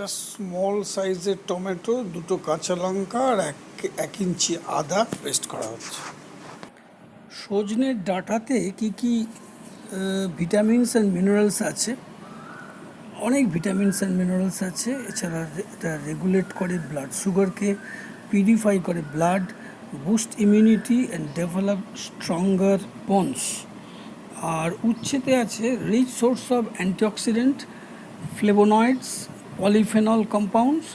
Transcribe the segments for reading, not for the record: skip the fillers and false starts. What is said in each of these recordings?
একটা স্মল সাইজের টমেটো, দুটো কাঁচা লঙ্কা আর এক ইঞ্চি আদা পেস্ট করা হচ্ছে। সজনের ডাঁটাতে কি কি ভিটামিনস অ্যান্ড মিনারেলস আছে? অনেক ভিটামিনস অ্যান্ড মিনারেলস আছে। এছাড়া এটা রেগুলেট করে ব্লাড সুগারকে, পিউরিফাই করে blood, boost immunity and develop stronger bones. আর উচ্ছেতে আছে rich source of antioxidant, flavonoids, polyphenol compounds,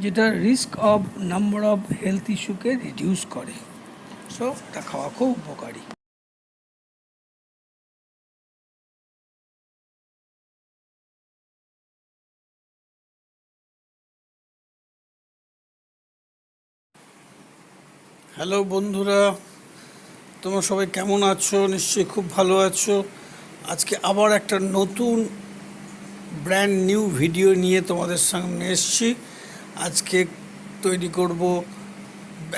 যেটা risk of number of health ইস্যুকে রিডিউস করে। সো এটা খাওয়া খুব উপকারী। হ্যালো বন্ধুরা, তোমরা সবাই কেমন আছো? নিশ্চয়ই খুব ভালো আছো। আজকে আবার একটা নতুন ব্র্যান্ড নিউ ভিডিও নিয়ে তোমাদের সামনে এসেছি। আজকে তৈরি করব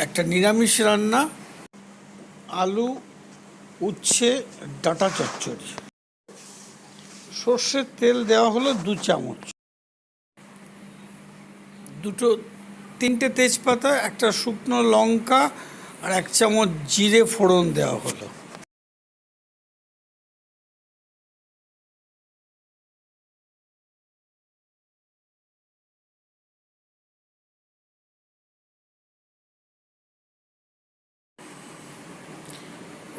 একটা নিরামিষ রান্না, আলু উচ্ছে ডাঁটা চচ্চড়ি। সর্ষের তেল দেওয়া হলো 2 চামচ, তিনটে তেজপাতা, একটা শুকনো লঙ্কা আর 1 চামচ জিরে ফোড়ন দেওয়া হলো।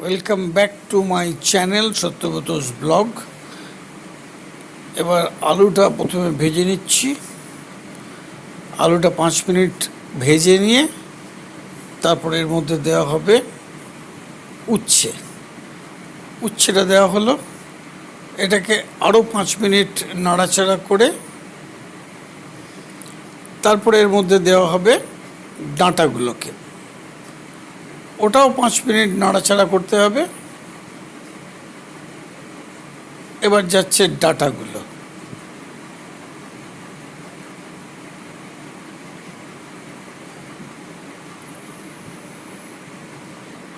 Welcome back to my channel Satyabrata's blog. এবার আলুটা প্রথমে ভেজে নিচ্ছি। আলুটা 5 মিনিট ভেজে নিয়ে তারপরে এর মধ্যে দেওয়া হবে উচ্ছেটা দেওয়া হলো। এটাকে আরও 5 মিনিট নাড়াচাড়া করে তারপরে এর মধ্যে দেওয়া হবে ডাঁটাগুলোকে, ওটাও 5 মিনিট নাড়াচাড়া করতে হবে। এবার যাচ্ছে ডাঁটাগুলো।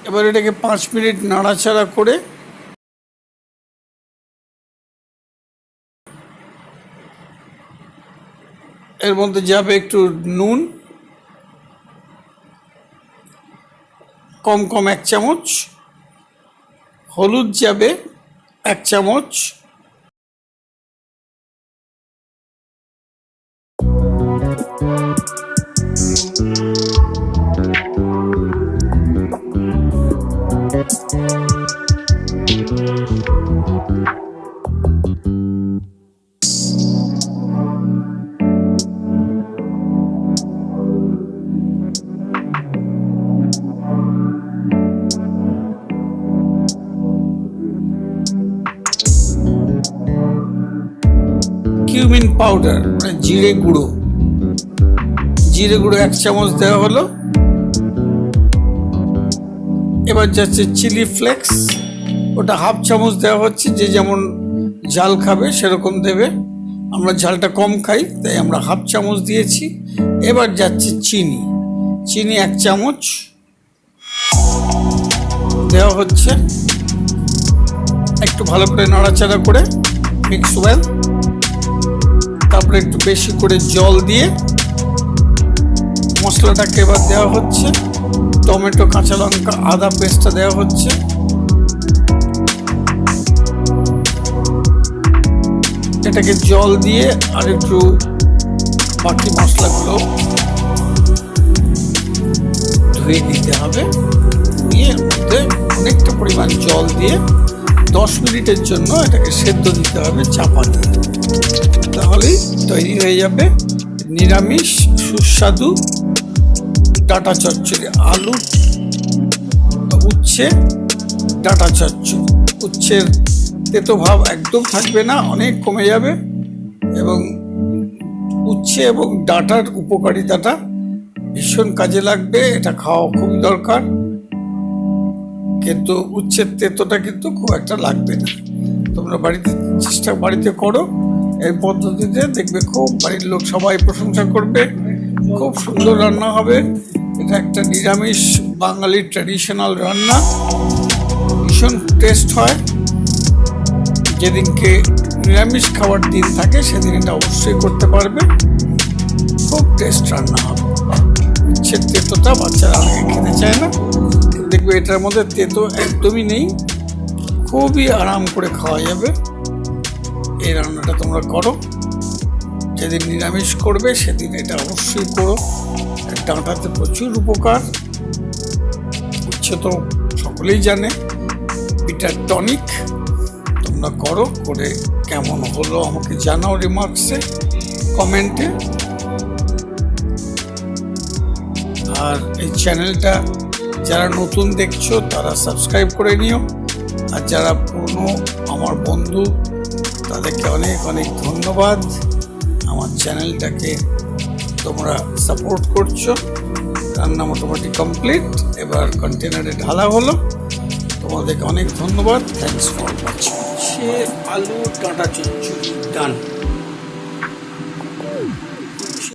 এবার এটাকে 5 মিনিট নাড়াচাড়া করে এর মধ্যে যাবে একটু নুন, কম 1 চামচ, হলুদ যাবে 1 চামচ, কিউমিন পাউডার মানে জিরে গুঁড়ো 1 চামচ দেওয়া হলো। এবার যাচ্ছে চিলি ফ্লেক্স, ওটা 1/2 চামচ দেওয়া হচ্ছে। যে যেমন ঝাল খাবে সেরকম দেবে, আমরা ঝালটা কম খাই তাই আমরা 1/2 চামচ দিয়েছি। এবার যাচ্ছে চিনি 1 চামচ দেওয়া হচ্ছে। একটু ভালো করে নাড়াচাড়া করে মিক্স ওয়েল, তারপরে একটু বেশি করে জল দিয়ে মশলাটাকে এবার দেওয়া হচ্ছে। টমেটো, কাঁচা লঙ্কা, আদা পেস্টটা দেওয়া হচ্ছে। এটাকে জল দিয়ে আর একটু বাকি মশলাগুলো ধুয়ে নিতে হবে। নিয়ে এর মধ্যে অনেকটা পরিমাণ জল দিয়ে 10 মিনিটের জন্য এটাকে সেদ্ধ দিতে হবে চাপা দিয়ে। তাহলেই তৈরি হয়ে যাবে নিরামিষ সুস্বাদু ডাঁটা চচ্চড়ি, আলু উচ্ছে ডাঁটা চচ্চড়ি। উচ্ছের তেতো ভাব একদম থাকবে না, অনেক কমে যাবে, এবং উচ্ছে এবং ডাঁটার উপকারিতাটা ভীষণ কাজে লাগবে। এটা খাওয়া খুবই দরকার, কিন্তু উচ্ছের তেতোটা কিন্তু খুব একটা লাগবে না। তোমরা বাড়িতে করো এই পদ্ধতিতে, দেখবে খুব বাড়ির লোক সবাই প্রশংসা করবে। খুব সুন্দর রান্না হবে। এটা একটা নিরামিষ বাঙালির ট্র্যাডিশনাল রান্না, ভীষণ টেস্ট হয়। যেদিনকে নিরামিষ খাওয়ার দিন থাকে সেদিন এটা অবশ্যই করতে পারবে। খুব টেস্ট রান্না হবে। সে তেতোটা বাচ্চারা অনেকে খেতে চায় না, দেখবে এটার মধ্যে তেতো একদমই নেই, খুবই আরাম করে খাওয়া যাবে। এই রান্নাটা তোমরা করো, যেদিন নিরামিষ করবে সেদিন এটা অবশ্যই করো। ডাঁটাতে প্রচুর উপকার, উচ্ছে তো সকলেই জানে, বিটার টনিক। তোমরা করো, করে কেমন হলো আমাকে জানাও রিমার্কসে, কমেন্টে। আর এই চ্যানেলটা যারা নতুন দেখছো তারা সাবস্ক্রাইব করে নিও, আর যারা পুরনো আমার বন্ধু তাদেরকে অনেক অনেক ধন্যবাদ। আমার চ্যানেলটাকে তোমরা সাপোর্ট করছো। রান্না মোটামুটি কমপ্লিট, এবার কন্টেনারে ঢালা হলো। তোমাদেরকে অনেক ধন্যবাদ, থ্যাংকস ফর ওয়াচিং। সে আলু ডাঁটা চচ্চড়ি ডান।